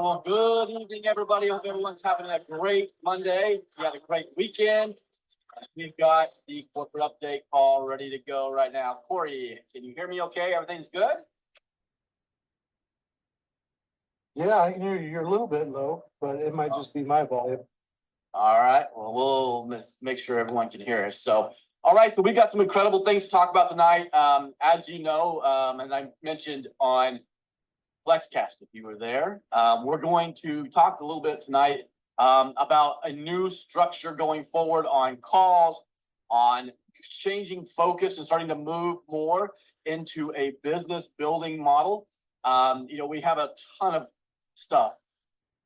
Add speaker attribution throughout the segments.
Speaker 1: Well, good evening, everybody. Hope everyone's having a great Monday. You had a great weekend. We've got the corporate update call ready to go right now. Corey, can you hear me okay? Everything's good?
Speaker 2: Yeah, I can hear you. You're a little bit low, but it might just be my volume.
Speaker 1: All right. Well, we'll make sure everyone can hear us. So, all right. So we got some incredible things to talk about tonight. As you know, and I mentioned on Flexcast, if you were there, we're going to talk a little bit tonight about a new structure going forward on calls, on changing focus and starting to move more into a business building model. We have a ton of stuff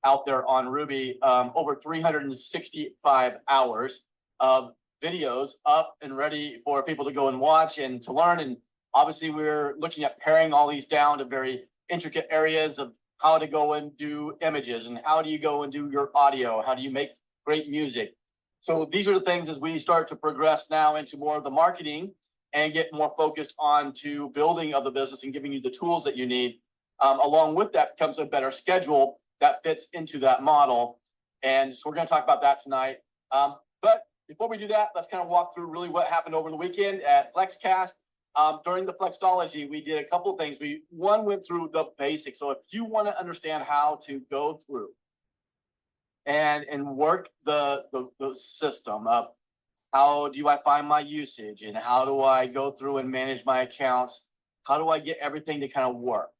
Speaker 1: out there on Ruby, over 365 hours of videos up and ready for people to go and watch and to learn. And obviously, we're looking at paring all these down to very intricate areas of how to go and do images and how do you go and do your audio, how do you make great music. So these are the things as we start to progress now into more of the marketing and get more focused on to building of the business and giving you the tools that you need. Along with that comes a better schedule that fits into that model. And so we're going to talk about that tonight. But before we do that, let's kind of walk through really what happened over the weekend at Flexcast. During the Flexology, we did a couple of things. One went through the basics. So if you want to understand how to go through and work the system of how do I find my usage and how do I go through and manage my accounts, how do I get everything to kind of work,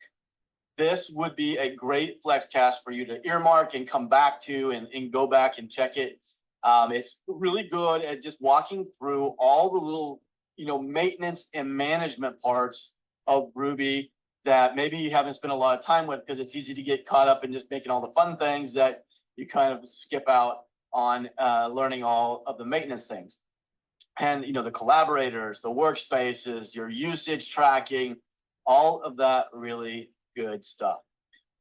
Speaker 1: this would be a great Flexcast for you to earmark and come back to and go back and check it. It's really good at just walking through all the little maintenance and management parts of Ruby that maybe you haven't spent a lot of time with because it's easy to get caught up in just making all the fun things that you kind of skip out on learning all of the maintenance things. And, the collaborators, the workspaces, your usage tracking, all of that really good stuff.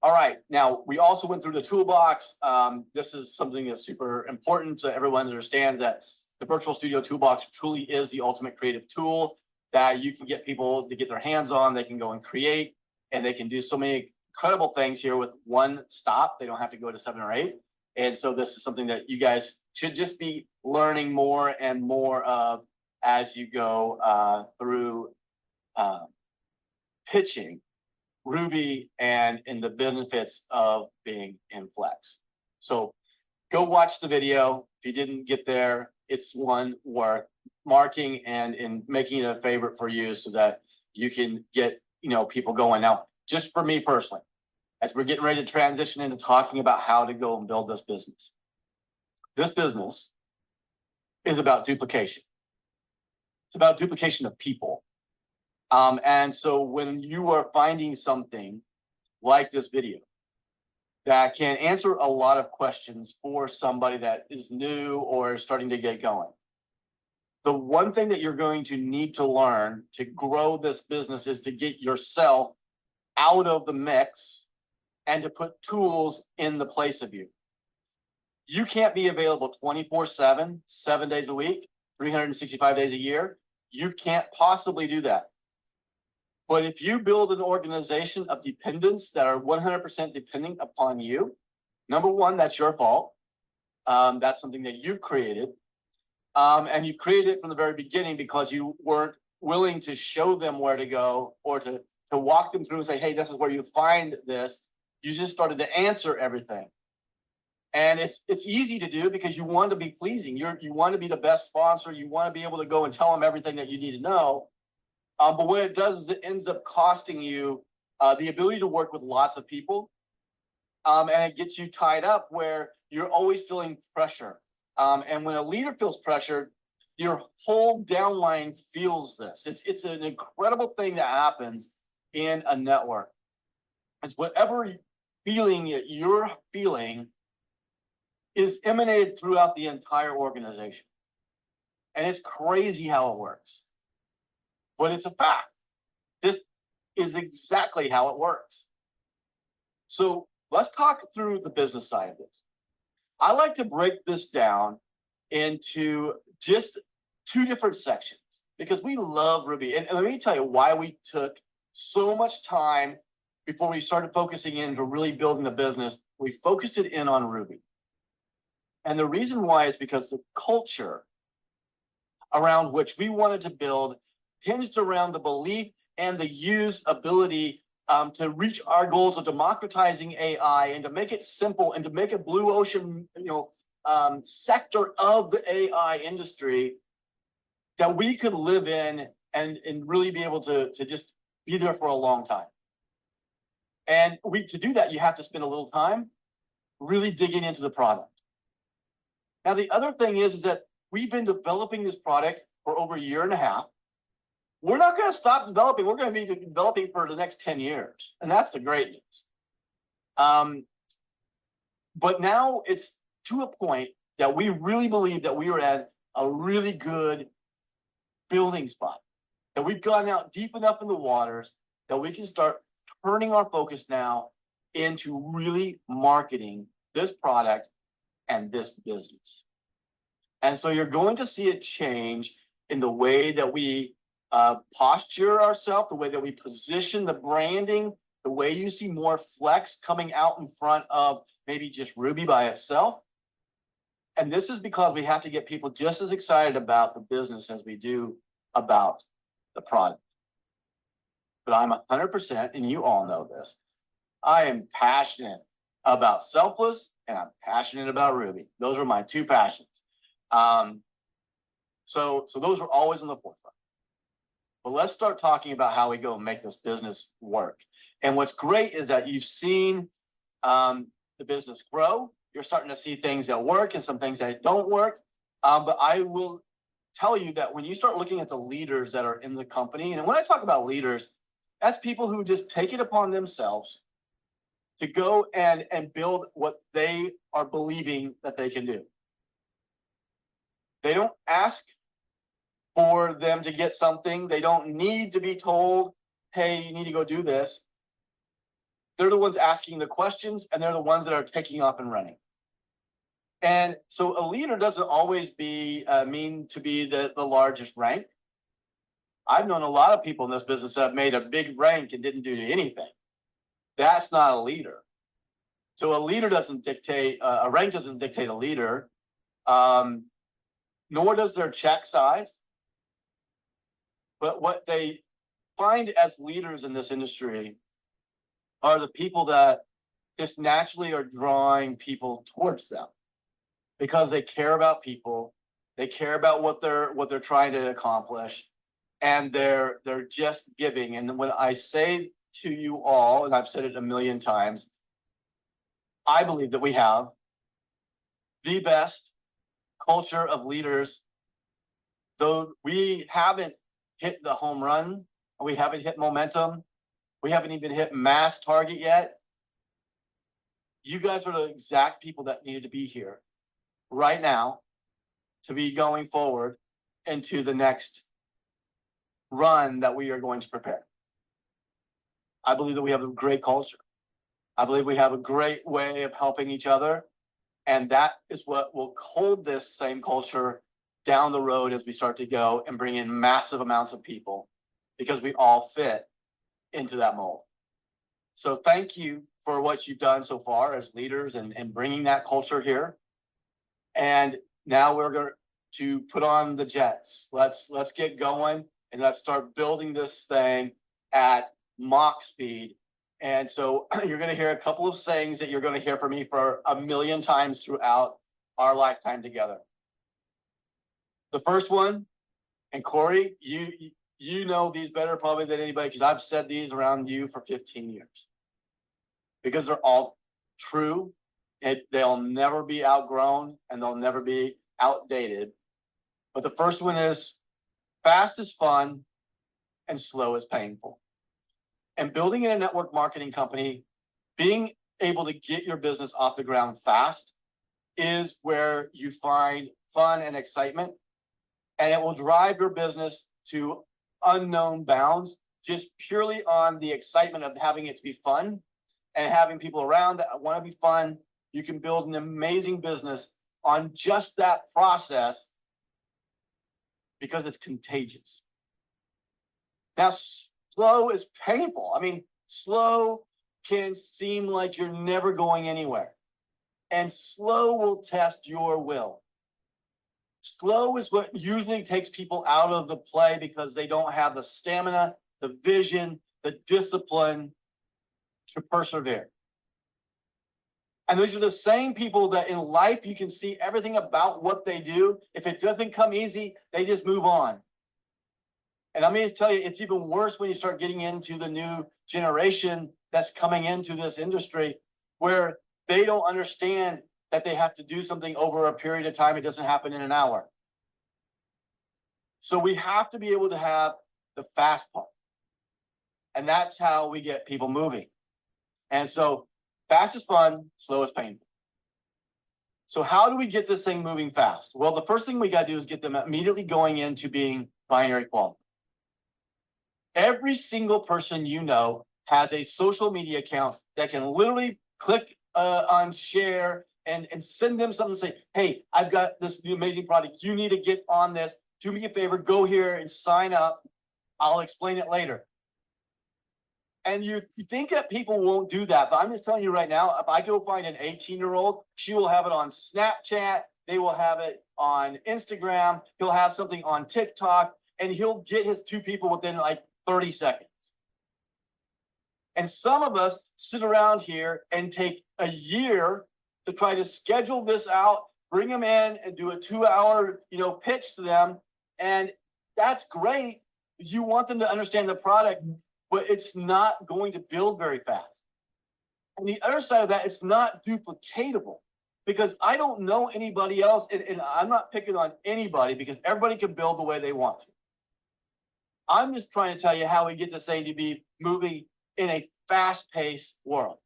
Speaker 1: All right. Now, we also went through the toolbox. This is something that's super important so everyone understands that the Virtual Studio Toolbox truly is the ultimate creative tool that you can get people to get their hands on. They can go and create, and they can do so many incredible things here with one stop. They don't have to go to 7 or 8. And so this is something that you guys should just be learning more and more of as you go through pitching Ruby and in the benefits of being in Flex. So go watch the video. If you didn't get there, it's one worth marking and in making it a favorite for you so that you can get people going. Now, just for me personally, as we're getting ready to transition into talking about how to go and build this business is about duplication. It's about duplication of people. And so when you are finding something like this video that can answer a lot of questions for somebody that is new or is starting to get going, the one thing that you're going to need to learn to grow this business is to get yourself out of the mix and to put tools in the place of you. You can't be available 24/7, 7 days a week, 365 days a year. You can't possibly do that. But if you build an organization of dependents that are 100% depending upon you, number one, that's your fault. That's something that you've created. And you've created it from the very beginning because you weren't willing to show them where to go or to walk them through and say, hey, this is where you find this. You just started to answer everything. And it's easy to do because you want to be pleasing. You want to be the best sponsor. You want to be able to go and tell them everything that you need to know. But what it does is it ends up costing you the ability to work with lots of people. And it gets you tied up where you're always feeling pressure. And when a leader feels pressured, your whole downline feels this. It's an incredible thing that happens in a network. It's whatever feeling you're feeling is emanated throughout the entire organization. And it's crazy how it works. But it's a fact. This is exactly how it works. So let's talk through the business side of this. I like to break this down into just 2 different sections because we love Ruby. And let me tell you why we took so much time before we started focusing into really building the business we focused it in on Ruby. And the reason why is because the culture around which we wanted to build hinged around the belief and the usability to reach our goals of democratizing AI and to make it simple and to make a blue ocean, sector of the AI industry that we could live in and really be able to just be there for a long time. And to do that, you have to spend a little time really digging into the product. Now, the other thing is that we've been developing this product for over a year and a half. We're not going to stop developing. We're going to be developing for the next 10 years. And that's the great news. But now it's to a point that we really believe that we are at a really good building spot, that we've gone out deep enough in the waters that we can start turning our focus now into really marketing this product and this business. And so you're going to see a change in the way that we posture ourselves, the way that we position the branding, the way you see more Flex coming out in front of maybe just Ruby by itself. And this is because we have to get people just as excited about the business as we do about the product. But I'm 100%, and you all know this, I am passionate about Selfless and I'm passionate about Ruby. Those are my two passions. So those are always in the forefront. But let's start talking about how we go and make this business work. And what's great is that you've seen the business grow. You're starting to see things that work and some things that don't work. But I will tell you that when you start looking at the leaders that are in the company, and when I talk about leaders, that's people who just take it upon themselves to go and build what they are believing that they can do. They don't ask for them to get something. They don't need to be told, hey, you need to go do this. They're the ones asking the questions, and they're the ones that are taking off and running. And so a leader doesn't always mean to be the largest rank. I've known a lot of people in this business that have made a big rank and didn't do anything. That's not a leader. So a leader doesn't dictate, a rank doesn't dictate a leader, nor does their check size. But what they find as leaders in this industry are the people that just naturally are drawing people towards them because they care about people, they care about what they're trying to accomplish, and they're just giving. And when I say to you all, and I've said it a million times, I believe that we have the best culture of leaders, though we haven't hit the home run, we haven't hit momentum, we haven't even hit mass target yet. You guys are the exact people that needed to be here right now to be going forward into the next run that we are going to prepare. I believe that we have a great culture. I believe we have a great way of helping each other. And that is what will hold this same culture down the road as we start to go and bring in massive amounts of people, because we all fit into that mold. So thank you for what you've done so far as leaders and bringing that culture here. And now we're going to put on the jets. Let's get going and let's start building this thing at Mach speed. And so you're going to hear a couple of sayings that you're going to hear from me for a million times throughout our lifetime together. The first one, and Corey, you know these better probably than anybody, because I've said these around you for 15 years. Because they're all true, they'll never be outgrown, and they'll never be outdated. But the first one is, fast is fun, and slow is painful. And building in a network marketing company, being able to get your business off the ground fast is where you find fun and excitement, and it will drive your business to unknown bounds just purely on the excitement of having it to be fun and having people around that want to be fun. You can build an amazing business on just that process because it's contagious. Now, slow is painful. I mean, slow can seem like you're never going anywhere. And slow will test your will. Slow is what usually takes people out of the play because they don't have the stamina, the vision, the discipline to persevere. And these are the same people that in life you can see everything about what they do. If it doesn't come easy, they just move on. And I'm going to tell you, it's even worse when you start getting into the new generation that's coming into this industry where they don't understand that they have to do something over a period of time. It doesn't happen in an hour. So we have to be able to have the fast part. And that's how we get people moving. And so fast is fun, slow is painful. So how do we get this thing moving fast? Well, the first thing we got to do is get them immediately going into being binary qualified. Every single person you know has a social media account that can literally click on share and send them something and say, hey, I've got this new amazing product. You need to get on this. Do me a favor, go here and sign up. I'll explain it later. And you think that people won't do that, but I'm just telling you right now, if I go find an 18-year-old, she will have it on Snapchat, they will have it on Instagram, he'll have something on TikTok, and he'll get his two people within like 30 seconds. And some of us sit around here and take a year to try to schedule this out, bring them in and do a 2-hour, pitch to them. And that's great. You want them to understand the product, but it's not going to build very fast. And the other side of that, it's not duplicatable because I don't know anybody else. And I'm not picking on anybody because everybody can build the way they want to. I'm just trying to tell you how we get this thing to be moving in a fast-paced world.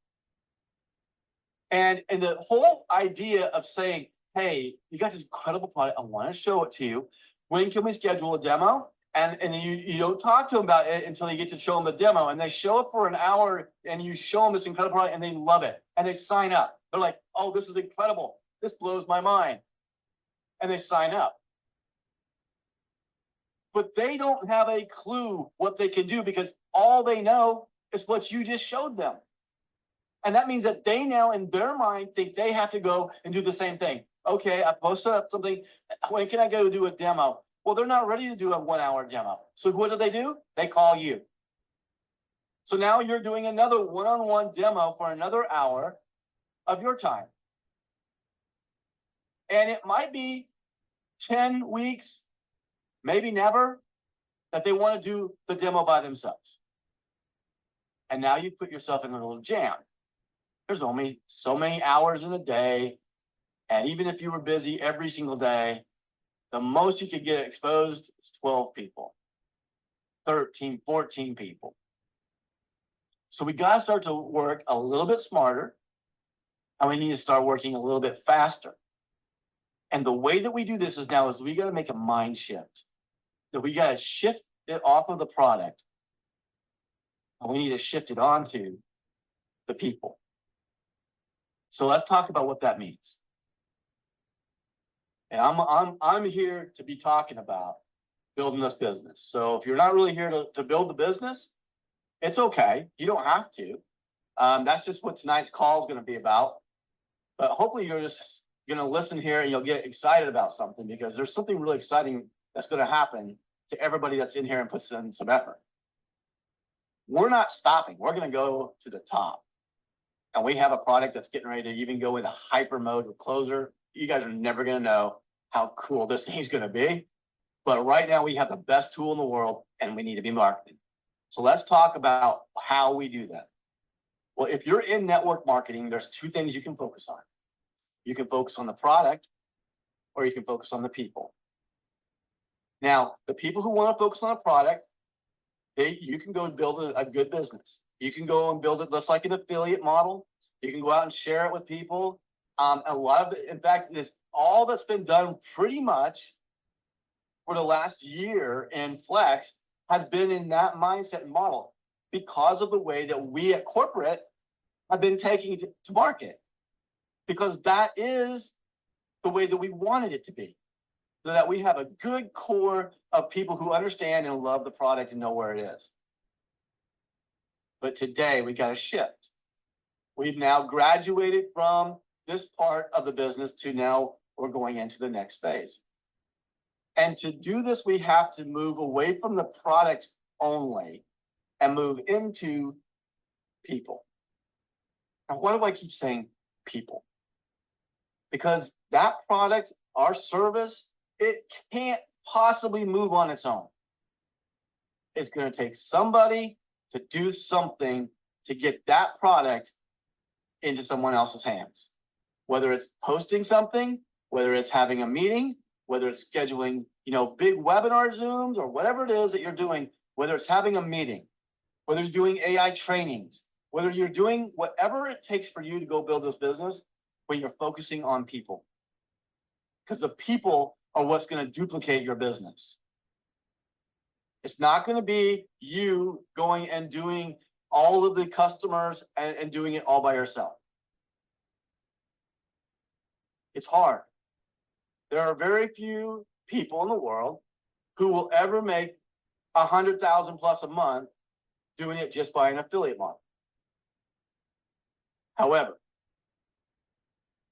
Speaker 1: And the whole idea of saying, hey, you got this incredible product. I want to show it to you. When can we schedule a demo? And then you don't talk to them about it until you get to show them the demo. And they show up for an hour and you show them this incredible product and they love it. And they sign up. They're like, oh, this is incredible. This blows my mind. And they sign up. But they don't have a clue what they can do because all they know is what you just showed them. And that means that they now in their mind think they have to go and do the same thing. Okay, I posted up something. When can I go do a demo? Well, they're not ready to do a 1-hour demo. So what do? They call you. So now you're doing another one-on-one demo for another hour of your time. And it might be 10 weeks, maybe never, that they want to do the demo by themselves. And now you put yourself in a little jam. There's only so many hours in a day. And even if you were busy every single day, the most you could get exposed is 12 people, 13, 14 people. So we got to start to work a little bit smarter, and we need to start working a little bit faster. And the way that we do this is now is we got to make a mind shift. That we got to shift it off of the product, and we need to shift it onto the people. So let's talk about what that means. And I'm here to be talking about building this business. So if you're not really here to build the business, it's okay. You don't have to. That's just what tonight's call is going to be about. But hopefully you're just going to listen here and you'll get excited about something because there's something really exciting that's going to happen to everybody that's in here and puts in some effort. We're not stopping. We're going to go to the top. And we have a product that's getting ready to even go into hyper mode with Closer. You guys are never going to know how cool this thing's going to be. But right now we have the best tool in the world and we need to be marketing. So let's talk about how we do that. Well, if you're in network marketing, there's two things you can focus on. You can focus on the product or you can focus on the people. Now, the people who want to focus on a product, you can go build a good business. You can go and build it just like an affiliate model. You can go out and share it with people. A lot of it, in fact, is all that's been done pretty much for the last year in Flex has been in that mindset and model because of the way that we at corporate have been taking it to market. Because that is the way that we wanted it to be. So that we have a good core of people who understand and love the product and know where it is. But today we got to shift. We've now graduated from this part of the business to now we're going into the next phase. And to do this, we have to move away from the product only and move into people. Now, why do I keep saying people? Because that product, our service, it can't possibly move on its own. It's going to take somebody to do something to get that product into someone else's hands. Whether it's posting something, whether it's having a meeting, whether it's scheduling, big webinar Zooms or whatever it is that you're doing, whether it's having a meeting, whether you're doing AI trainings, whether you're doing whatever it takes for you to go build this business, when you're focusing on people. Because the people are what's going to duplicate your business. It's not going to be you going and doing all of the customers and doing it all by yourself. It's hard. There are very few people in the world who will ever make 100,000 plus a month doing it just by an affiliate model. However,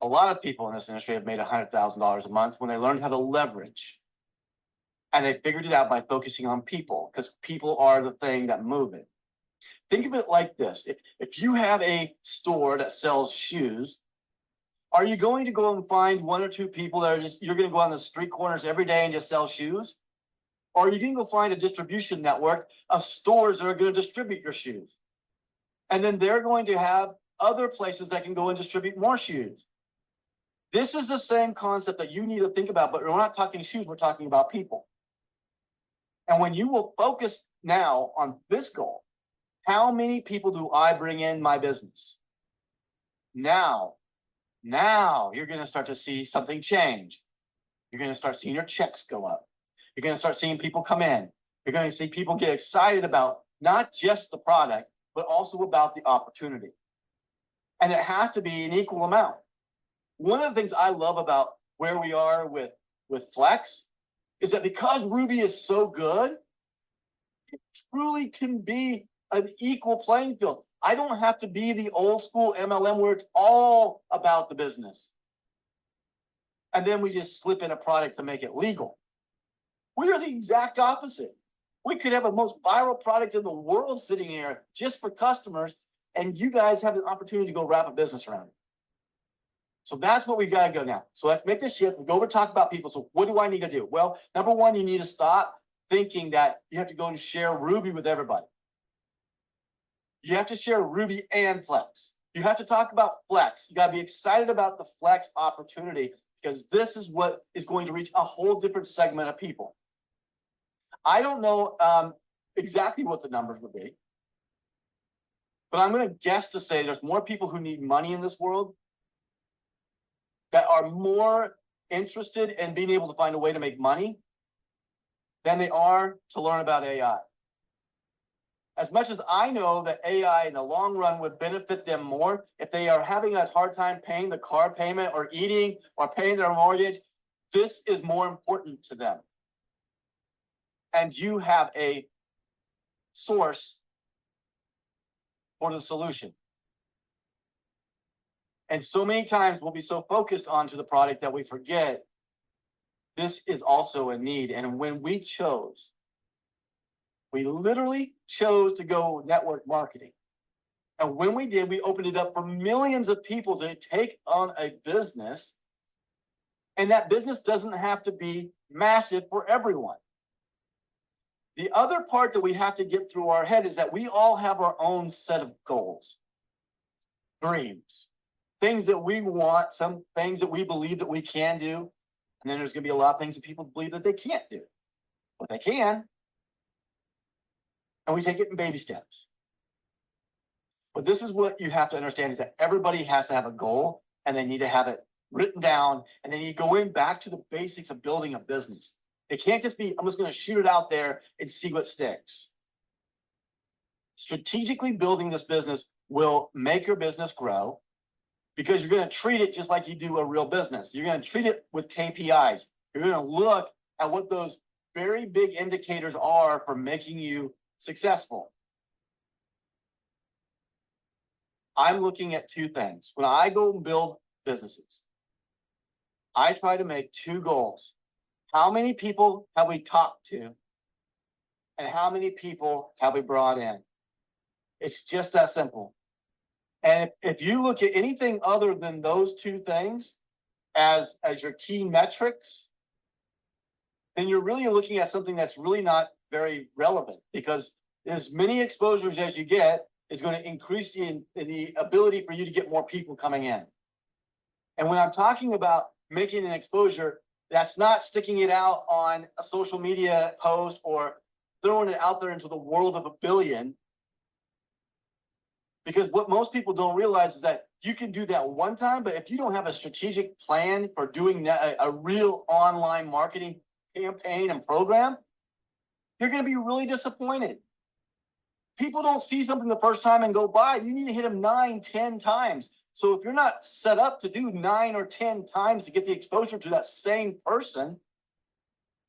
Speaker 1: a lot of people in this industry have made $100,000 a month when they learned how to leverage. And they figured it out by focusing on people, because people are the thing that move it. Think of it like this. If you have a store that sells shoes, are you going to go and find one or two people that are you're going to go on the street corners every day and just sell shoes? Or are you going to go find a distribution network of stores that are going to distribute your shoes? And then they're going to have other places that can go and distribute more shoes. This is the same concept that you need to think about, but we're not talking shoes, we're talking about people. And when you will focus now on this goal, how many people do I bring in my business? Now you're going to start to see something change. You're going to start seeing your checks go up. You're going to start seeing people come in. You're going to see people get excited about not just the product, but also about the opportunity. And it has to be an equal amount. One of the things I love about where we are with Flex is that because Ruby is so good, it truly can be an equal playing field. I don't have to be the old school MLM where it's all about the business. And then we just slip in a product to make it legal. We are the exact opposite. We could have the most viral product in the world sitting here just for customers, and you guys have an opportunity to go wrap a business around it. So that's what we got to go now. So let's make this shift. We go over and talk about people. So what do I need to do? Well, number one, you need to stop thinking that you have to go and share Ruby with everybody. You have to share Ruby and Flex. You have to talk about Flex. You got to be excited about the Flex opportunity, because this is what is going to reach a whole different segment of people. I don't know exactly what the numbers would be, but I'm going to guess to say there's more people who need money in this world that are more interested in being able to find a way to make money than they are to learn about AI. As much as I know that AI in the long run would benefit them more, if they are having a hard time paying the car payment or eating or paying their mortgage, this is more important to them. And you have a source for the solution. And so many times we'll be so focused onto the product that we forget this is also a need. And when we literally chose to go network marketing. And when we did, we opened it up for millions of people to take on a business. And that business doesn't have to be massive for everyone. The other part that we have to get through our head is that we all have our own set of goals, dreams, things that we want, some things that we believe that we can do. And then there's going to be a lot of things that people believe that they can't do, but they can. And we take it in baby steps. But this is what you have to understand, is that everybody has to have a goal, and they need to have it written down, and then you go in back to the basics of building a business. It can't just be, I'm just going to shoot it out there and see what sticks. Strategically building this business will make your business grow, because you're going to treat it just like you do a real business. You're going to treat it with KPIs. You're going to look at what those very big indicators are for making you successful. I'm looking at two things. When I go and build businesses, I try to make two goals. How many people have we talked to? And how many people have we brought in? It's just that simple. And if you look at anything other than those two things as your key metrics, then you're really looking at something that's really not very relevant, because as many exposures as you get is going to increase the ability for you to get more people coming in. And when I'm talking about making an exposure, that's not sticking it out on a social media post or throwing it out there into the world of a billion. Because what most people don't realize is that you can do that one time, but if you don't have a strategic plan for doing a real online marketing campaign and program, you're going to be really disappointed. People don't see something the first time and go buy. You need to hit them 9, 10 times. So if you're not set up to do 9 or 10 times to get the exposure to that same person,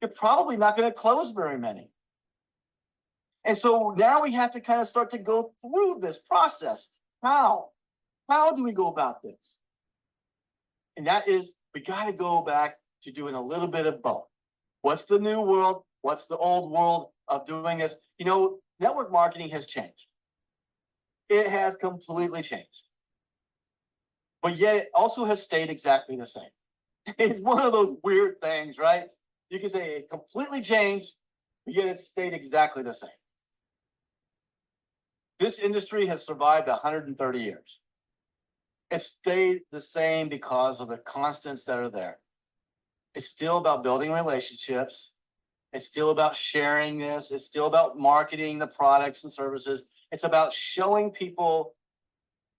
Speaker 1: you're probably not going to close very many. And so now we have to kind of start to go through this process. How do we go about this? And that is, we got to go back to doing a little bit of both. What's the new world? What's the old world of doing this? You know, network marketing has changed. It has completely changed. But yet it also has stayed exactly the same. It's one of those weird things, right? You can say it completely changed, but yet it stayed exactly the same. This industry has survived 130 years. It stayed the same because of the constants that are there. It's still about building relationships. It's still about sharing this. It's still about marketing the products and services. It's about showing people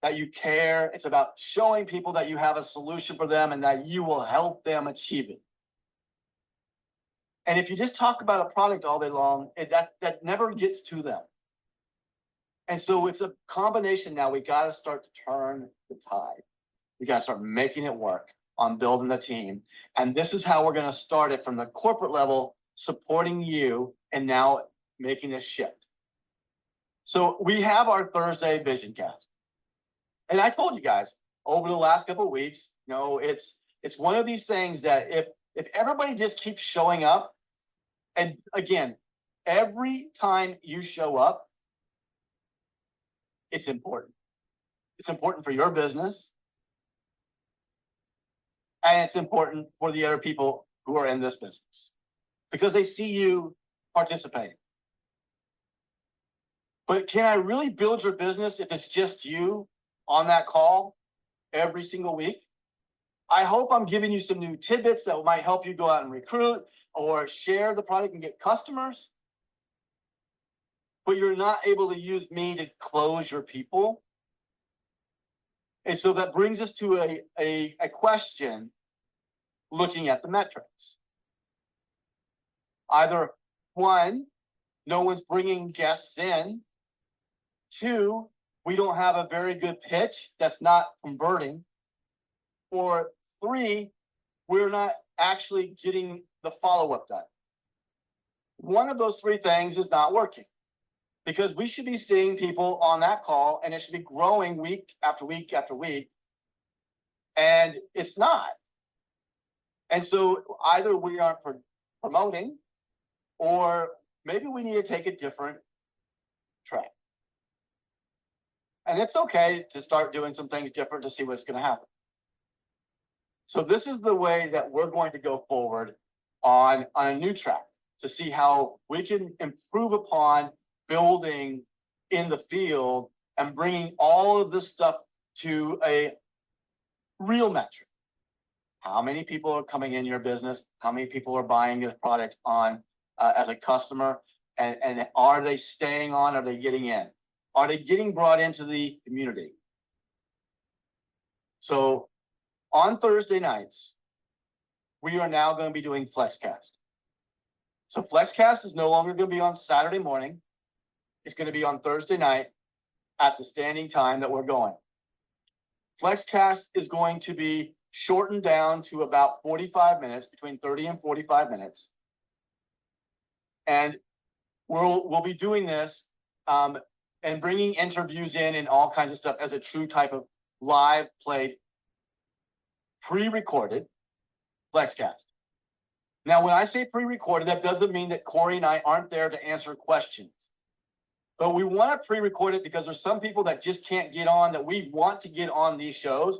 Speaker 1: that you care. It's about showing people that you have a solution for them and that you will help them achieve it. And if you just talk about a product all day long, that never gets to them. And so it's a combination now. We got to start to turn the tide. We got to start making it work on building the team. And this is how we're going to start it from the corporate level, supporting you and now making this shift. So we have our Thursday vision cast. And I told you guys over the last couple of weeks, you know, it's one of these things that if everybody just keeps showing up, and again, every time you show up, it's important. It's important for your business. And it's important for the other people who are in this business because they see you participating. But can I really build your business if it's just you on that call every single week? I hope I'm giving you some new tidbits that might help you go out and recruit or share the product and get customers. But you're not able to use me to close your people. And so that brings us to a question looking at the metrics. Either 1, no one's bringing guests in. 2, we don't have a very good pitch that's not converting. Or 3, we're not actually getting the follow-up done. One of those 3 things is not working. Because we should be seeing people on that call and it should be growing week after week after week. And it's not. And so either we aren't promoting or maybe we need to take a different track. And it's okay to start doing some things different to see what's going to happen. So this is the way that we're going to go forward on a new track to see how we can improve upon building in the field and bringing all of this stuff to a real metric. How many people are coming in your business? How many people are buying your product on as a customer? And are they staying on? Are they getting in? Are they getting brought into the community? So on Thursday nights, we are now going to be doing Flexcast. So Flexcast is no longer going to be on Saturday morning. It's going to be on Thursday night at the standing time that we're going. Flexcast is going to be shortened down to about 45 minutes, between 30 and 45 minutes. And we'll be doing this and bringing interviews in and all kinds of stuff as a true type of live played, pre-recorded Flexcast. Now, when I say pre-recorded, that doesn't mean that Corey and I aren't there to answer questions. But we want to pre-record it because there's some people that just can't get on, that we want to get on these shows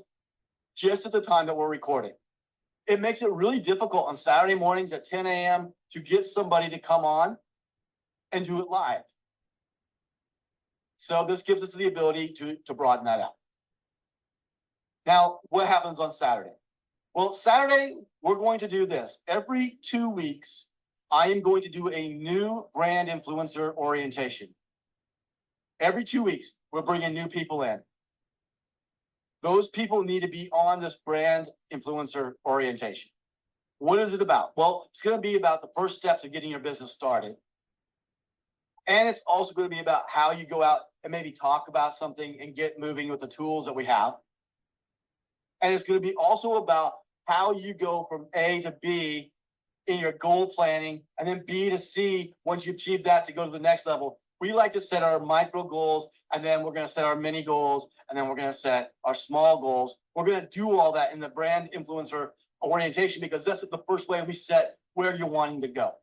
Speaker 1: just at the time that we're recording. It makes it really difficult on Saturday mornings at 10 a.m. to get somebody to come on and do it live. So this gives us the ability to broaden that out. Now, what happens on Saturday? Well, Saturday, we're going to do this. Every 2 weeks, I am going to do a new brand influencer orientation. Every 2 weeks, we're bringing new people in. Those people need to be on this brand influencer orientation. What is it about? Well, it's going to be about the first steps of getting your business started. And it's also going to be about how you go out and maybe talk about something and get moving with the tools that we have. And it's going to be also about how you go from A to B in your goal planning, and then B to C once you achieve that to go to the next level. We like to set our micro goals, and then we're going to set our mini goals, and then we're going to set our small goals. We're going to do all that in the brand influencer orientation because this is the first way we set where you're wanting to go.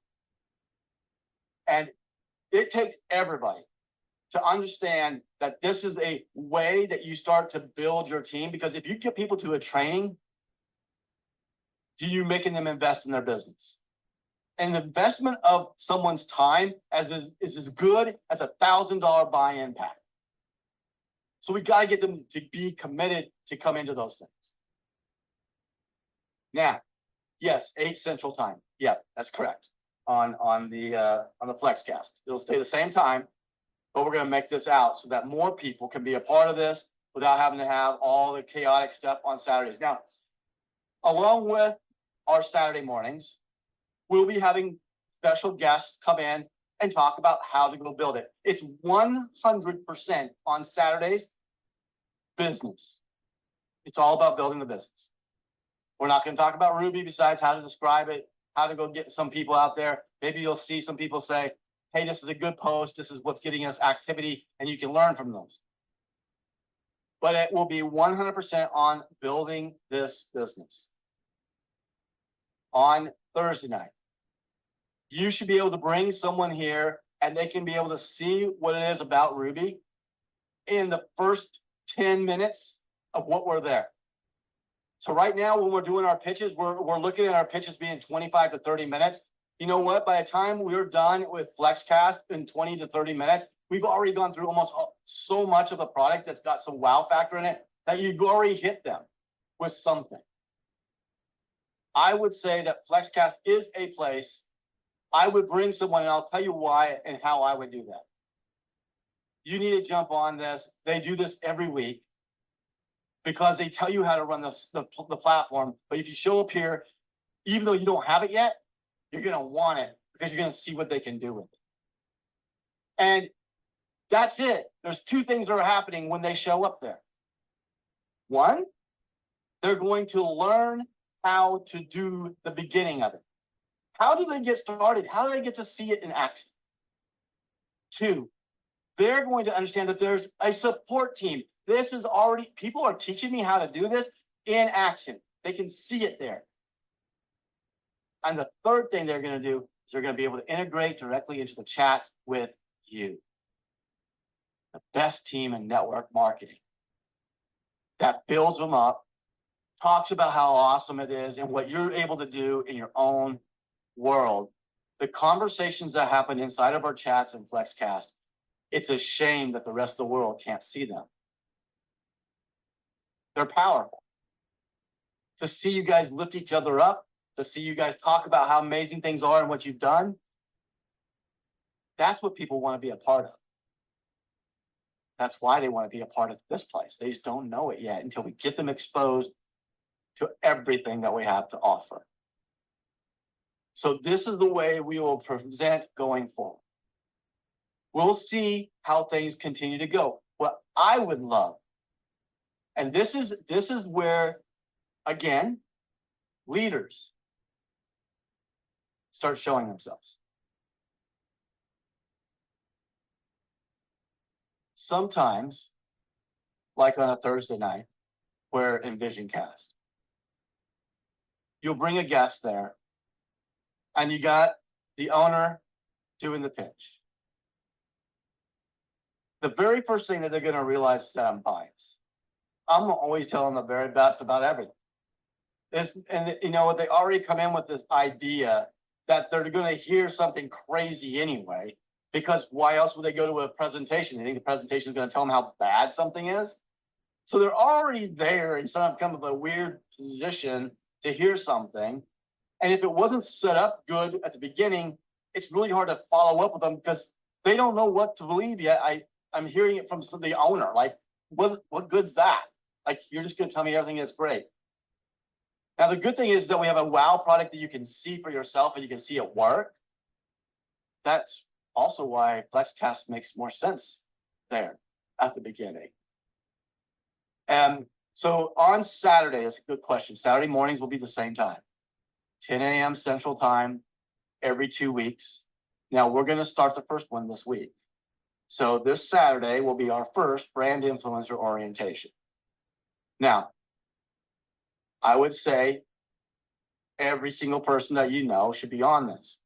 Speaker 1: And it takes everybody to understand that this is a way that you start to build your team, because if you get people to a training, do you making them invest in their business? And the investment of someone's time is as good as $1,000 buy-in pack. So we got to get them to be committed to come into those things. Now, yes, 8 Central Time. Yeah, that's correct. On the Flexcast, it'll stay the same time, but we're going to make this out so that more people can be a part of this without having to have all the chaotic stuff on Saturdays. Now, along with our Saturday mornings, we'll be having special guests come in and talk about how to go build it. It's 100% on Saturdays business. It's all about building the business. We're not going to talk about Ruby besides how to describe it, how to go get some people out there. Maybe you'll see some people say, hey, this is a good post. This is what's getting us activity, and you can learn from those. But it will be 100% on building this business. On Thursday night, you should be able to bring someone here and they can be able to see what it is about Ruby in the first 10 minutes of what we're there. So right now, when we're doing our pitches, we're looking at our pitches being 25 to 30 minutes. You know what? By the time we're done with Flexcast in 20 to 30 minutes, we've already gone through almost so much of the product that's got some wow factor in it that you've already hit them with something. I would say that Flexcast is a place I would bring someone, and I'll tell you why and how I would do that. You need to jump on this. They do this every week because they tell you how to run the platform. But if you show up here, even though you don't have it yet, you're going to want it because you're going to see what they can do with it. And that's it. There's 2 things that are happening when they show up there. One, they're going to learn how to do the beginning of it. How do they get started? How do they get to see it in action? 2, they're going to understand that there's a support team. This is already, people are teaching me how to do this in action. They can see it there. And the third thing they're going to do is they're going to be able to integrate directly into the chats with you. The best team in network marketing that builds them up, talks about how awesome it is and what you're able to do in your own world. The conversations that happen inside of our chats and Flexcast, it's a shame that the rest of the world can't see them. They're powerful. To see you guys lift each other up, to see you guys talk about how amazing things are and what you've done, that's what people want to be a part of. That's why they want to be a part of this place. They just don't know it yet until we get them exposed to everything that we have to offer. So this is the way we will present going forward. We'll see how things continue to go. What I would love, and this is where, again, leaders start showing themselves. sometimes, like on a Thursday night, where in Vision Cast, you'll bring a guest there and you got the owner doing the pitch. The very first thing that they're going to realize is that I'm biased. I'm always telling the very best about everything. And you know, they already come in with this idea that they're going to hear something crazy anyway, because why else would they go to a presentation? They think the presentation is going to tell them how bad something is. So they're already there and some come with a weird position to hear something. And if it wasn't set up good at the beginning, it's really hard to follow up with them because they don't know what to believe yet. I'm hearing it from the owner. Like, what good's that? Like, you're just going to tell me everything that's great. Now, the good thing is that we have a wow product that you can see for yourself and you can see it work. That's also why FlexCast makes more sense there at the beginning. And so on Saturday, that's a good question. Saturday mornings will be the same time, 10 a.m. Central Time, every 2 weeks. Now, we're going to start the first one this week. So this Saturday will be our first brand influencer orientation. Now, I would say every single person that you know should be on this.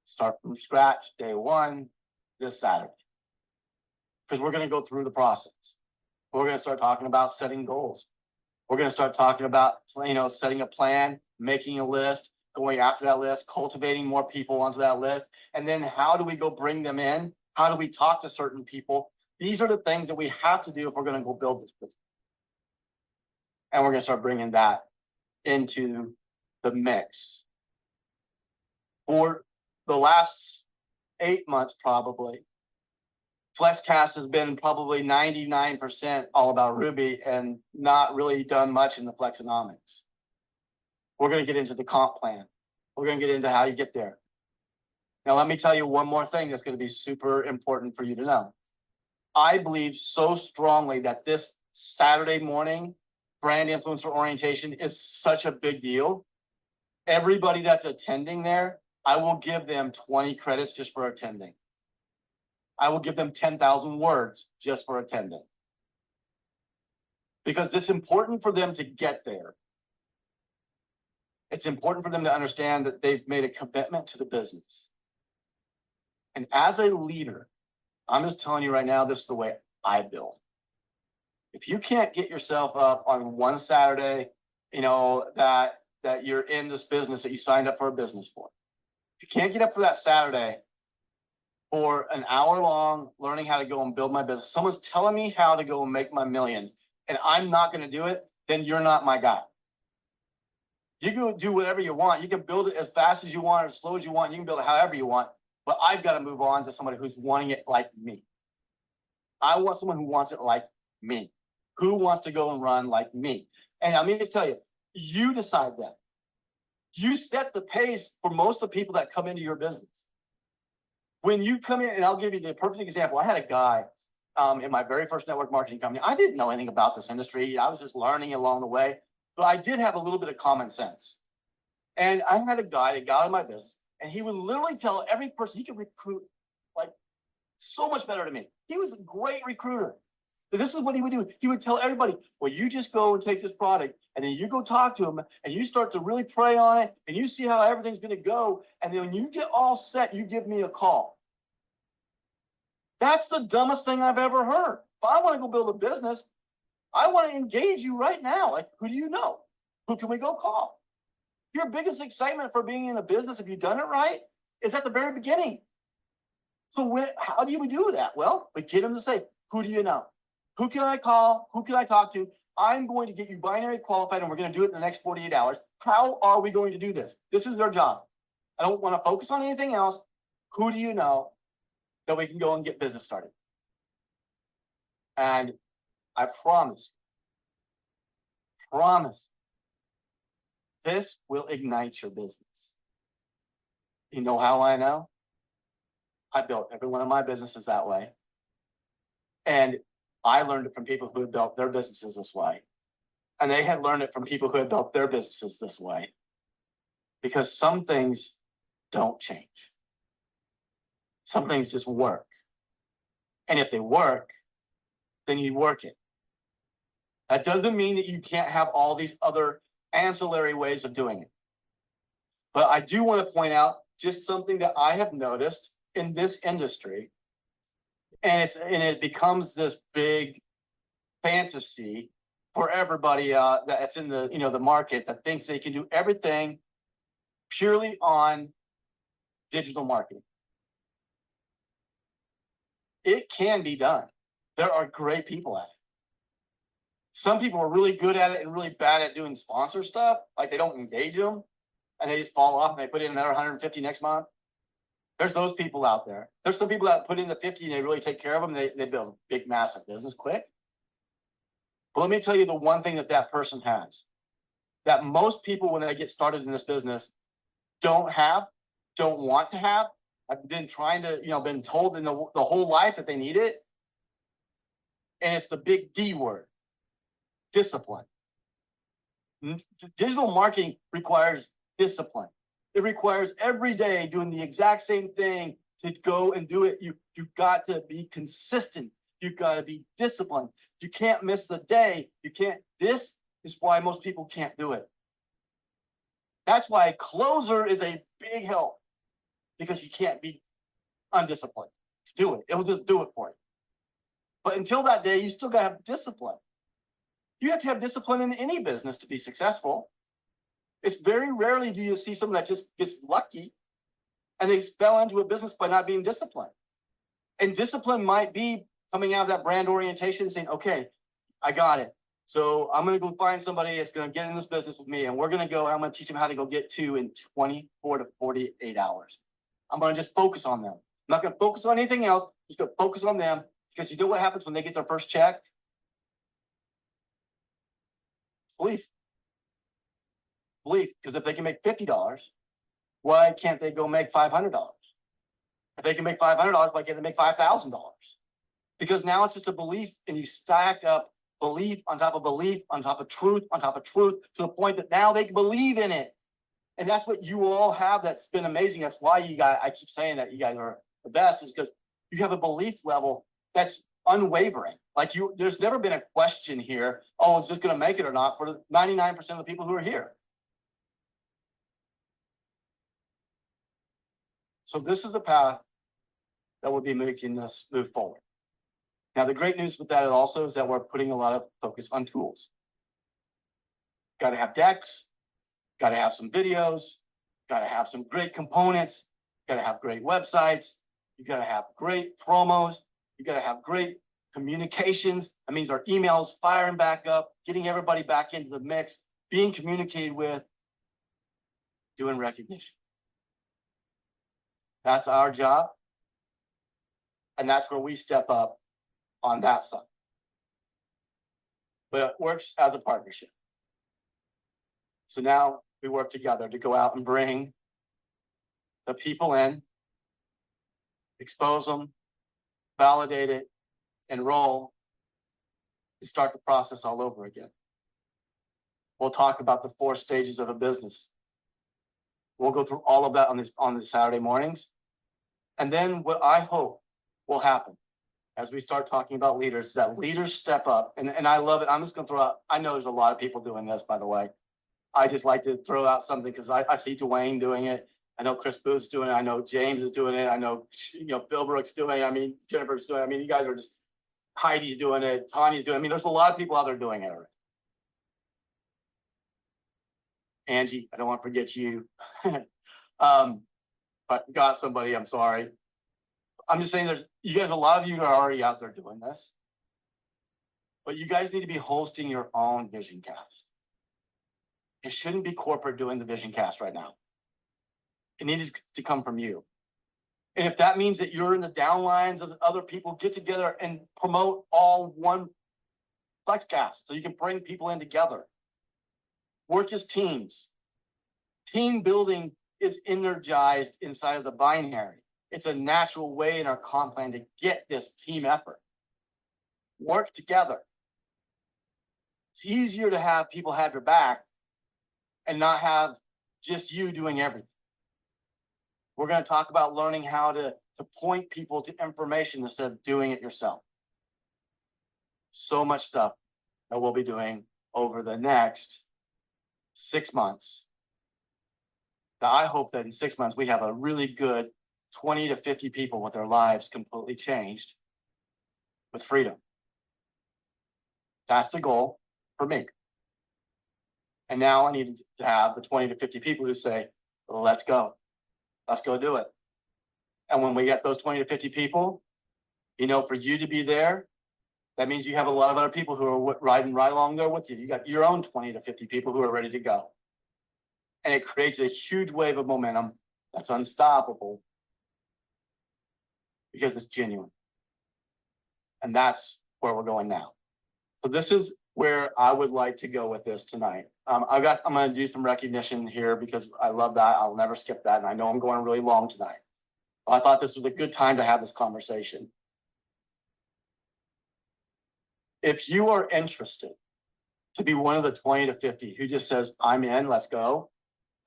Speaker 1: Start from scratch, day one, this Saturday. Because we're going to go through the process. We're going to start talking about setting goals. We're going to start talking about, setting a plan, making a list, going after that list, cultivating more people onto that list. And then how do we go bring them in? How do we talk to certain people? These are the things that we have to do if we're going to go build this business. And we're going to start bringing that into the mix. For the last 8 months, probably, FlexCast has been probably 99% all about Ruby and not really done much in the Flexonomics. We're going to get into the comp plan. We're going to get into how you get there. Now, let me tell you one more thing that's going to be super important for you to know. I believe so strongly that this Saturday morning brand influencer orientation is such a big deal. Everybody that's attending there, I will give them 20 credits just for attending. I will give them 10,000 words just for attending. Because it's important for them to get there. It's important for them to understand that they've made a commitment to the business. And as a leader, I'm just telling you right now, this is the way I build. If you can't get yourself up on one Saturday, that you're in this business that you signed up for a business for. If you can't get up for that Saturday for an hour long learning how to go and build my business, someone's telling me how to go and make my millions, and I'm not going to do it, then you're not my guy. You can do whatever you want. You can build it as fast as you want or as slow as you want. You can build it however you want, but I've got to move on to somebody who's wanting it like me. I want someone who wants it like me, who wants to go and run like me. And let me just tell you, you decide that. You set the pace for most of the people that come into your business. When you come in, and I'll give you the perfect example. I had a guy in my very first network marketing company. I didn't know anything about this industry. I was just learning along the way, but I did have a little bit of common sense. And I had a guy that got in my business, and he would literally tell every person he could recruit like so much better than me. He was a great recruiter. But this is what he would do. He would tell everybody, well, you just go and take this product, and then you go talk to him, and you start to really pray on it, and you see how everything's going to go. And then when you get all set, you give me a call. That's the dumbest thing I've ever heard. If I want to go build a business, I want to engage you right now. Like, who do you know? Who can we go call? Your biggest excitement for being in a business, if you've done it right, is at the very beginning. So how do we do that? Well, we get them to say, who do you know? Who can I call? Who can I talk to? I'm going to get you binary qualified, and we're going to do it in the next 48 hours. How are we going to do this? This is their job. I don't want to focus on anything else. Who do you know that we can go and get business started? And I promise, this will ignite your business. You know how I know? I built every one of my businesses that way. And I learned it from people who had built their businesses this way. And they had learned it from people who had built their businesses this way. Because some things don't change. Some things just work. And if they work, then you work it. That doesn't mean that you can't have all these other ancillary ways of doing it. But I do want to point out just something that I have noticed in this industry, and it becomes this big fantasy for everybody that's in the the market that thinks they can do everything purely on digital marketing. It can be done. There are great people at it. Some people are really good at it and really bad at doing sponsor stuff. Like they don't engage them and they just fall off and they put in another 150 next month. There's those people out there. There's some people that put in the 50 and they really take care of them. They build a big, massive business quick. But let me tell you the one thing that person has that most people, when they get started in this business, don't want to have. I've been trying to, been told in the whole life that they need it. And it's the big D word, discipline. Digital marketing requires discipline. It requires every day doing the exact same thing to go and do it. You've got to be consistent. You've got to be disciplined. You can't miss the day. This is why most people can't do it. That's why a closer is a big help, because you can't be undisciplined to do it. It will just do it for you. But until that day, you still got to have discipline. You have to have discipline in any business to be successful. It's very rarely do you see someone that just gets lucky and they fell into a business by not being disciplined. And discipline might be coming out of that brand orientation saying, okay, I got it. So I'm going to go find somebody that's going to get in this business with me. And we're going to go, and I'm going to teach them how to go get to in 24 to 48 hours. I'm going to just focus on them. I'm not going to focus on anything else. I'm just going to focus on them, because you know what happens when they get their first check? Belief. Because if they can make $50, why can't they go make $500? If they can make $500, why can't they make $5,000? Because now it's just a belief, and you stack up belief on top of belief on top of truth on top of truth to the point that now they can believe in it. And that's what you all have. That's been amazing. That's why I keep saying that you guys are the best, is because you have a belief level that's unwavering. Like there's never been a question here, oh, is this going to make it or not, for 99% of the people who are here. So this is the path that will be making us move forward. Now, the great news with that also is that we're putting a lot of focus on tools. Got to have decks, got to have some videos, got to have some great components, got to have great websites, you got to have great promos, you got to have great communications. That means our emails firing back up, getting everybody back into the mix, being communicated with, doing recognition. That's our job. And that's where we step up on that side. But it works as a partnership. So now we work together to go out and bring the people in, expose them, validate it, enroll, and start the process all over again. We'll talk about the 4 stages of a business. We'll go through all of that on the Saturday mornings. And then what I hope will happen as we start talking about leaders is that leaders step up. And I love it. I'm just going to throw out, I know there's a lot of people doing this, by the way. I just like to throw out something because I see Dwayne doing it. I know Chris Booth's doing it. I know James is doing it. I know, Bill Brooks doing it. I mean, Jennifer's doing it. I mean, you guys are just, Heidi's doing it. Tanya's doing it. I mean, there's a lot of people out there doing it already. Angie, I don't want to forget you. If I forgot somebody, I'm sorry. I'm just saying a lot of you are already out there doing this. But you guys need to be hosting your own vision cast. It shouldn't be corporate doing the vision cast right now. It needs to come from you. And if that means that you're in the downlines of other people, get together and promote all one Flex-cast so you can bring people in together. Work as teams. Team building is energized inside of the binary. It's a natural way in our comp plan to get this team effort. Work together. It's easier to have people have your back and not have just you doing everything. We're going to talk about learning how to to point people to information instead of doing it yourself. So much stuff that we'll be doing over the next 6 months. Now, I hope that in 6 months, we have a really good 20 to 50 people with their lives completely changed with freedom. That's the goal for me. And now I need to have the 20 to 50 people who say, let's go. Let's go do it. And when we get those 20 to 50 people, for you to be there, that means you have a lot of other people who are riding right along there with you. You got your own 20 to 50 people who are ready to go. And it creates a huge wave of momentum that's unstoppable because it's genuine. And that's where we're going now. So this is where I would like to go with this tonight. I'm going to do some recognition here because I love that. I'll never skip that. And I know I'm going really long tonight. I thought this was a good time to have this conversation. If you are interested to be one of the 20 to 50 who just says, I'm in, let's go.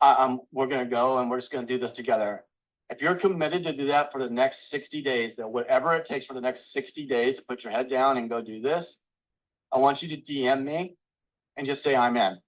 Speaker 1: We're going to go and we're just going to do this together. If you're committed to do that for the next 60 days, that whatever it takes for the next 60 days to put your head down and go do this, I want you to DM me and just say I'm in.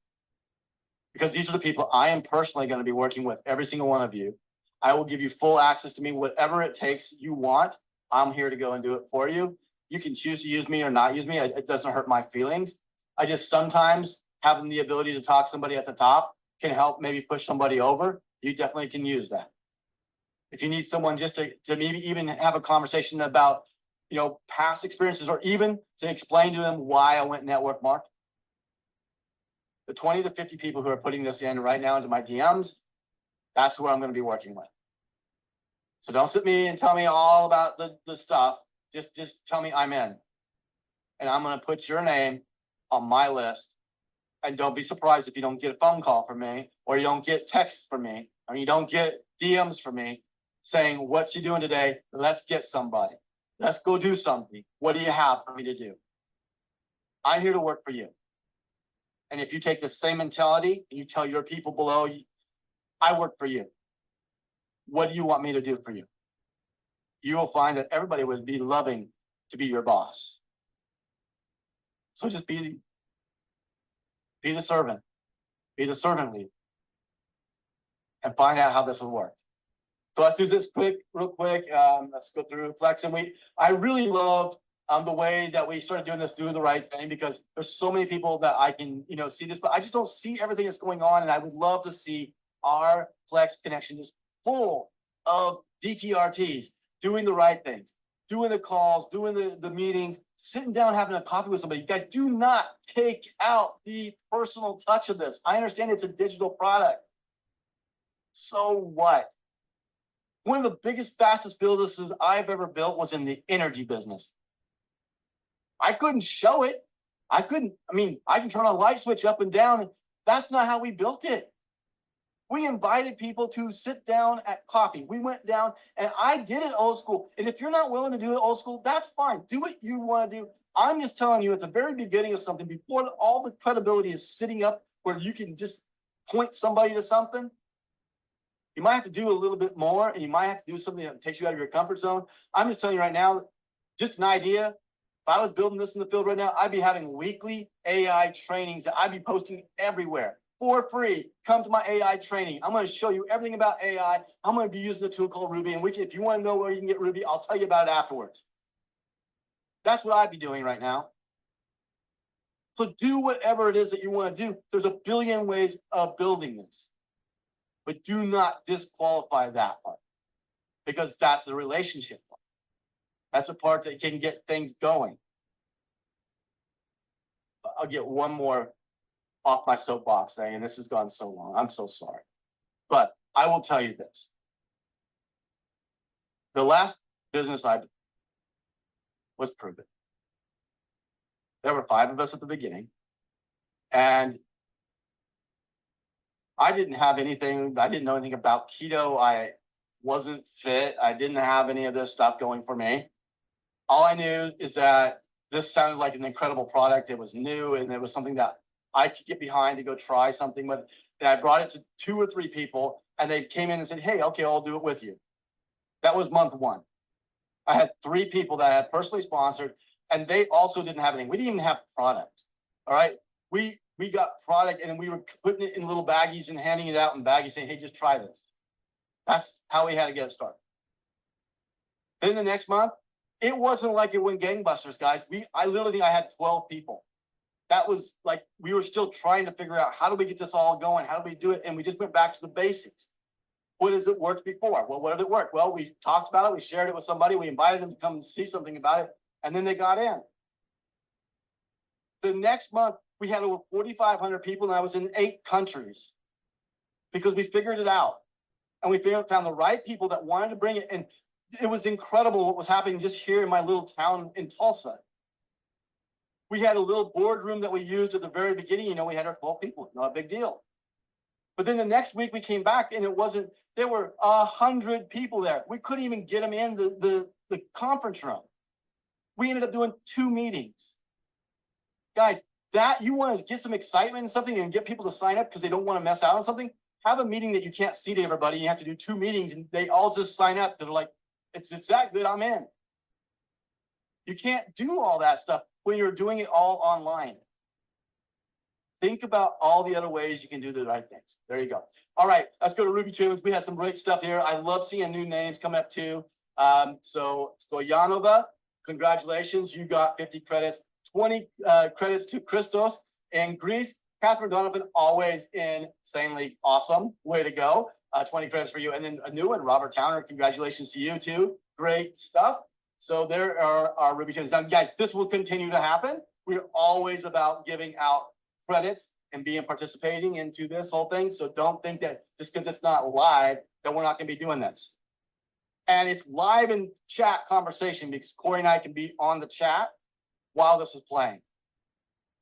Speaker 1: Because these are the people I am personally going to be working with, every single one of you. I will give you full access to me, whatever it takes you want. I'm here to go and do it for you. You can choose to use me or not use me. It doesn't hurt my feelings. I just sometimes having the ability to talk somebody at the top can help maybe push somebody over. You definitely can use that. If you need someone just to maybe even have a conversation about, past experiences, or even to explain to them why I went network mark. The 20 to 50 people who are putting this in right now into my DMs, that's who I'm going to be working with. So don't sit me and tell me all about the stuff. Just tell me I'm in. And I'm going to put your name on my list. And don't be surprised if you don't get a phone call from me, or you don't get texts from me, or you don't get DMs from me saying, what's you doing today? Let's get somebody. Let's go do something. What do you have for me to do? I'm here to work for you. And if you take the same mentality and you tell your people below, I work for you. What do you want me to do for you? You will find that everybody would be loving to be your boss. So just be the servant. Be the servant lead. And find out how this will work. So let's do this real quick. Let's go through Flex. And I really loved the way that we started doing this, doing the right thing, because there's so many people that I can, see this, but I just don't see everything that's going on. And I would love to see our Flex connection just full of DTRTs, doing the right things, doing the calls, doing the meetings, sitting down, having a coffee with somebody. You guys, do not take out the personal touch of this. I understand it's a digital product. So what? One of the biggest, fastest businesses I've ever built was in the energy business. I couldn't show it. I can turn a light switch up and down. That's not how we built it. We invited people to sit down at coffee. We went down and I did it old school. And if you're not willing to do it old school, that's fine. Do what you want to do. I'm just telling you, at the very beginning of something, before all the credibility is sitting up where you can just point somebody to something, you might have to do a little bit more, and you might have to do something that takes you out of your comfort zone. I'm just telling you right now, just an idea. If I was building this in the field right now, I'd be having weekly AI trainings that I'd be posting everywhere for free. Come to my AI training. I'm going to show you everything about AI. I'm going to be using a tool called Ruby. And if you want to know where you can get Ruby, I'll tell you about it afterwards. That's what I'd be doing right now. So do whatever it is that you want to do. There's a billion ways of building this. But do not disqualify that part, because that's the relationship part. That's a part that can get things going. I'll get one more off my soapbox thing, and this has gone so long. I'm so sorry. But I will tell you this. The last business I did was Proven. There were 5 of us at the beginning. And I didn't have anything. I didn't know anything about keto. I wasn't fit. I didn't have any of this stuff going for me. All I knew is that this sounded like an incredible product. It was new, and it was something that I could get behind to go try something with. And I brought it to 2 or 3 people, and they came in and said, hey, okay, I'll do it with you. That was month 1. I had 3 people that I had personally sponsored, and they also didn't have anything. We didn't even have product. All right. We got product and we were putting it in little baggies and handing it out in baggies saying, hey, just try this. That's how we had to get it started. Then the next month, it wasn't like it went gangbusters, guys. I literally think I had 12 people. That was like, we were still trying to figure out how do we get this all going? How do we do it? And we just went back to the basics. What has it worked before? Well, what did it work? Well, we talked about it. We shared it with somebody. We invited them to come see something about it. And then they got in. The next month, we had over 4,500 people, and I was in 8 countries because we figured it out. And we found the right people that wanted to bring it. And it was incredible what was happening just here in my little town in Tulsa. We had a little boardroom that we used at the very beginning. You know, we had our 12 people, not a big deal. But then the next week we came back and there were 100 people there. We couldn't even get them in the conference room. We ended up doing 2 meetings. Guys, that you want to get some excitement in something and get people to sign up because they don't want to mess out on something, have a meeting that you can't see to everybody. You have to do 2 meetings and they all just sign up. They're like, it's that good, I'm in. You can't do all that stuff when you're doing it all online. Think about all the other ways you can do the right things. There you go. All right, let's go to Ruby Tunes. We have some great stuff here. I love seeing new names come up too. So Stoyanova, congratulations. You got 50 credits, 20 credits to Christos in Greece. Catherine Donovan, always insanely awesome. Way to go. 20 credits for you. And then a new one, Robert Towner. Congratulations to you too. Great stuff. So there are our Ruby Tunes. Now, guys, this will continue to happen. We're always about giving out credits and participating into this whole thing. So don't think that just because it's not live that we're not going to be doing this. And it's live in chat conversation because Corey and I can be on the chat while this is playing.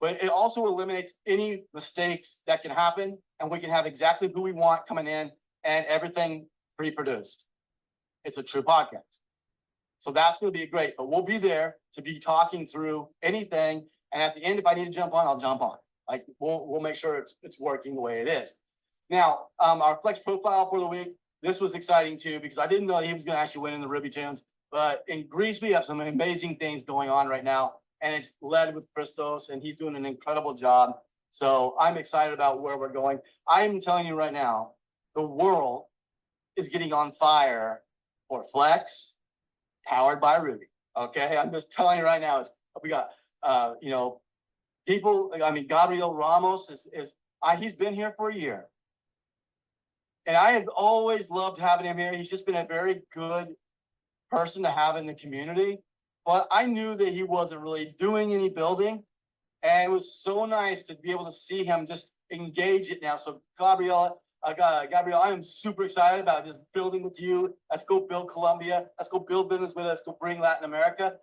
Speaker 1: But it also eliminates any mistakes that can happen, and we can have exactly who we want coming in and everything pre-produced. It's a true podcast. So that's going to be great, but we'll be there to be talking through anything. And at the end, if I need to jump on, I'll jump on. Like we'll make sure it's working the way it is. Now, our Flex profile for the week, this was exciting too, because I didn't know he was going to actually win in the Ruby Tunes. But in Greece, we have some amazing things going on right now. And it's led with Christos, and he's doing an incredible job. So I'm excited about where we're going. I'm telling you right now, the world is getting on fire for Flex, powered by Ruby. Okay, I'm just telling you right now. We got people. I mean, Gabriel Ramos he's been here for a year, and I have always loved having him here. He's just been a very good person to have in the community. But I knew that he wasn't really doing any building, and it was so nice to be able to see him just engage it now. So Gabriel, I am super excited about just building with you. Let's go build Colombia. Let's go build business with us. Let's go bring Latin America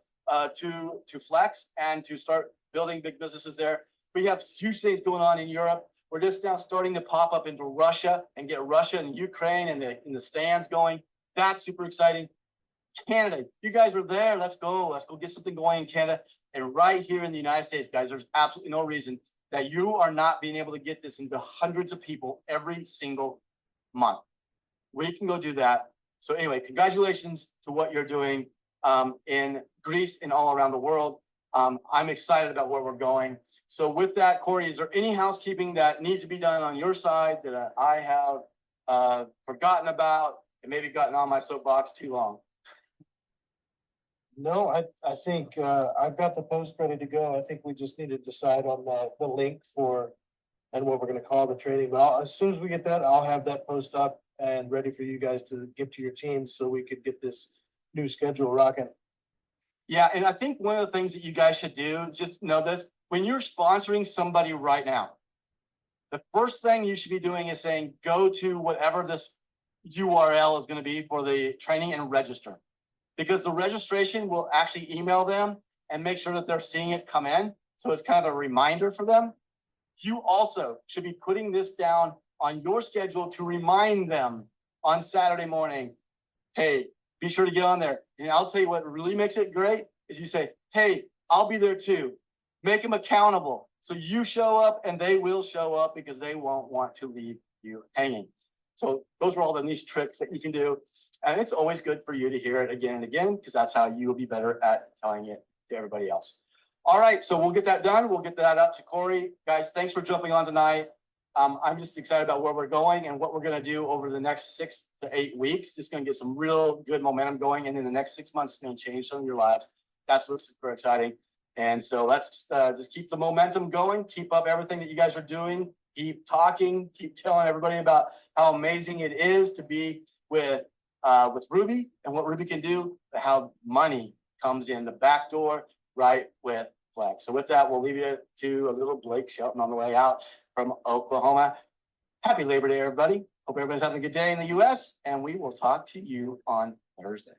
Speaker 1: to Flex and to start building big businesses there. We have huge things going on in Europe. We're just now starting to pop up into Russia and get Russia and Ukraine and the stands going. That's super exciting. Canada, you guys were there. Let's go get something going in Canada. And right here in the United States, guys, there's absolutely no reason that you are not being able to get this into hundreds of people every single month. We can go do that. So anyway, congratulations to what you're doing in Greece and all around the world. I'm excited about where we're going. So with that, Corey, is there any housekeeping that needs to be done on your side that I have forgotten about and maybe gotten on my soapbox too long?
Speaker 2: No, I think I've got the post ready to go. I think we just need to decide on the link for and what we're going to call the training. But as soon as we get that, I'll have that post up and ready for you guys to give to your teams so we could get this new schedule rocking.
Speaker 1: Yeah, and I think one of the things that you guys should do, just know this, when you're sponsoring somebody right now, the first thing you should be doing is saying, go to whatever this URL is going to be for the training and register. Because the registration will actually email them and make sure that they're seeing it come in. So it's kind of a reminder for them. You also should be putting this down on your schedule to remind them on Saturday morning, hey, be sure to get on there. And I'll tell you what really makes it great is you say, hey, I'll be there too. Make them accountable. So you show up and they will show up because they won't want to leave you hanging. So those are all the niche tricks that you can do. And it's always good for you to hear it again and again, because that's how you will be better at telling it to everybody else. All right, so we'll get that done. We'll get that up to Corey. Guys, thanks for jumping on tonight. I'm just excited about where we're going and what we're going to do over the next 6 to 8 weeks. It's going to get some real good momentum going. And in the next 6 months, it's going to change some of your lives. That's what's super exciting. And so let's just keep the momentum going. Keep up everything that you guys are doing. Keep talking. Keep telling everybody about how amazing it is to be with Ruby and what Ruby can do, how money comes in the back door right with Flex. So with that, we'll leave you to a little Blake Shelton on the way out from Oklahoma. Happy Labor Day, everybody. Hope everybody's having a good day in the US, and we will talk to you on Thursday.